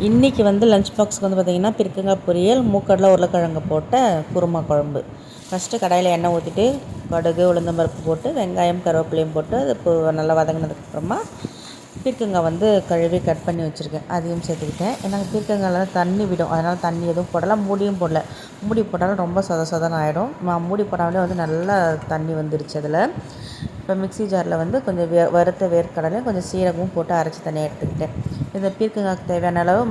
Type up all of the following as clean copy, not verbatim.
இன்றைக்கி வந்து லஞ்ச் பாக்ஸுக்கு வந்து பார்த்திங்கன்னா பீர்க்கங்காய் பொரியல், மூக்கடலை உருளைக்கிழங்கு போட்ட குருமா குழம்பு. ஃபஸ்ட்டு கடாயில் எண்ணெய் ஊற்றிட்டு கடுகு உளுந்தம்பருப்பு போட்டு வெங்காயம் கருவேப்பிலையும் போட்டு அது நல்லா வதங்கினதுக்கப்புறமா பீர்க்கங்காய் வந்து கழுவி கட் பண்ணி வச்சுருக்கேன், அதையும் சேர்த்துக்கிட்டேன். ஏன்னா பீர்க்கங்காயில் தண்ணி விடும், அதனால் தண்ணி எதுவும் போடலை, மூடியும் போடல. மூடி போட்டாலும் ரொம்ப சொதன்னு ஆகிடும். நான் மூடி போடாமலே வந்து நல்லா தண்ணி வந்துருச்சு அதில். இப்போ மிக்ஸி ஜாரில் வந்து கொஞ்சம் வறுத்த வேர்க்கடலையும் கொஞ்சம் சீரகமும் போட்டு அரைச்சி தனியாக எடுத்துக்கிட்டேன். இந்த பீர்க்கங்காய்க்கு தேவையான அளவு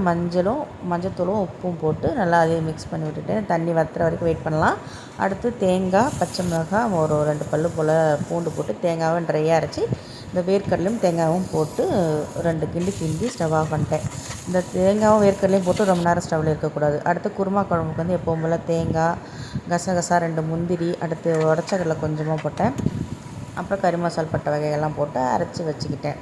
மஞ்சத்தூளும் உப்பும் போட்டு நல்லா அதையும் மிக்ஸ் பண்ணி விட்டுட்டேன். தண்ணி வற்றுற வரைக்கும் வெயிட் பண்ணலாம். அடுத்து தேங்காய், பச்சை மிளகாய், ஒரு 2 பல் போல் பூண்டு போட்டு தேங்காவை ட்ரையாக அரைச்சி இந்த வேர்க்கடலையும் தேங்காயும் போட்டு 2 கிண்டி ஸ்டவ் ஆஃப் பண்ணிட்டேன். இந்த தேங்காயும் வேர்க்கடலையும் போட்டு ரொம்ப நேரம் ஸ்டவ்வில் இருக்கக்கூடாது. அடுத்து குருமா குழம்புக்கு வந்து எப்பவும் போல் தேங்காய், கசகசா, 2 முந்திரி, அடுத்து உடச்சக்கடலை கொஞ்சமாக போட்டேன். அப்புறம் கறி மசால் பட்டை வகைகள்லாம் போட்டு அரைச்சி வச்சுக்கிட்டேன்.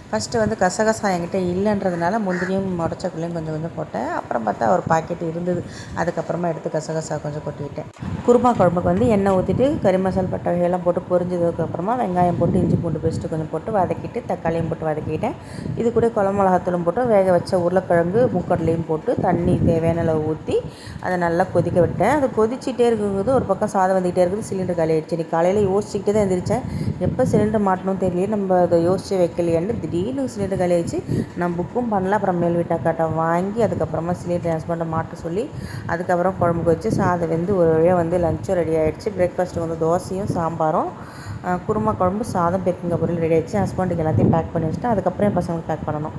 ஃபஸ்ட்டு வந்து கசகசா என்கிட்ட இல்லைன்றதுனால முந்திரியும் உடச்சக்கடலையும் கொஞ்சம் போட்டேன். அப்புறம் பார்த்தா ஒரு பாக்கெட் இருந்தது, அதுக்கப்புறமா எடுத்து கசகசா கொஞ்சம் கொட்டிக்கிட்டேன். குருமா குழம்புக்கு வந்து எண்ணெய் ஊற்றிட்டு கறி மசால் பட்டை வகையெல்லாம் போட்டு பொரிஞ்சதுக்கப்புறமா வெங்காயம் போட்டு இஞ்சி பூண்டு பேஸ்ட்டு கொஞ்சம் போட்டு வதக்கிட்டு தக்காளியும் போட்டு வதக்கிட்டேன். இது கூட குழம்பு மிளகாத்தூளும் போட்டு வேக வச்ச உருளைக்கிழங்கு மூக்கடலையும் போட்டு தண்ணி தேவையான அளவு ஊற்றி அதை நல்லா கொதிக்க விட்டேன். அது கொதிச்சிட்டே இருக்கும்போது ஒரு பக்கம் சாதம் வந்துகிட்டே இருக்குது, சிலிண்டர் காலி ஆகிடுச்சு. இன்றைக்கி காலையில் யோசிச்சுக்கிட்டே தான் எழுந்திரிச்சேன், எப்போ சிலிண்டர் மாட்டணும் தெரியல, நம்ம அதை யோசித்து வைக்கலையான்னு. திடீர்னு சிலிண்டர் காலி ஆகிடுச்சு. நான் புக்கும் பண்ணல. அப்புறம் மேல் வீட்டு அக்காட்ட வாங்கி அதுக்கப்புறமா சிலிண்டர் ஹஸ்பண்டை மாட்ட சொல்லி அதுக்கப்புறம் குழம்புக்கு வச்சு சாதம் வெந்து ஒரு வழியாக வந்து லஞ்சும் ரெடி ஆகிடுச்சு. பிரேக்ஃபாஸ்ட்டு வந்து தோசையும் சாம்பாரும், குருமா குழம்பு, சாதம், பீர்க்கங்காய் பொரியல் ரெடி ஆகிடுச்சு. ஹஸ்பண்டுக்கு எல்லாத்தையும் பேக் பண்ணி வச்சுட்டு அதுக்கப்புறம் என் பசங்களுக்கு பேக் பண்ணணும்.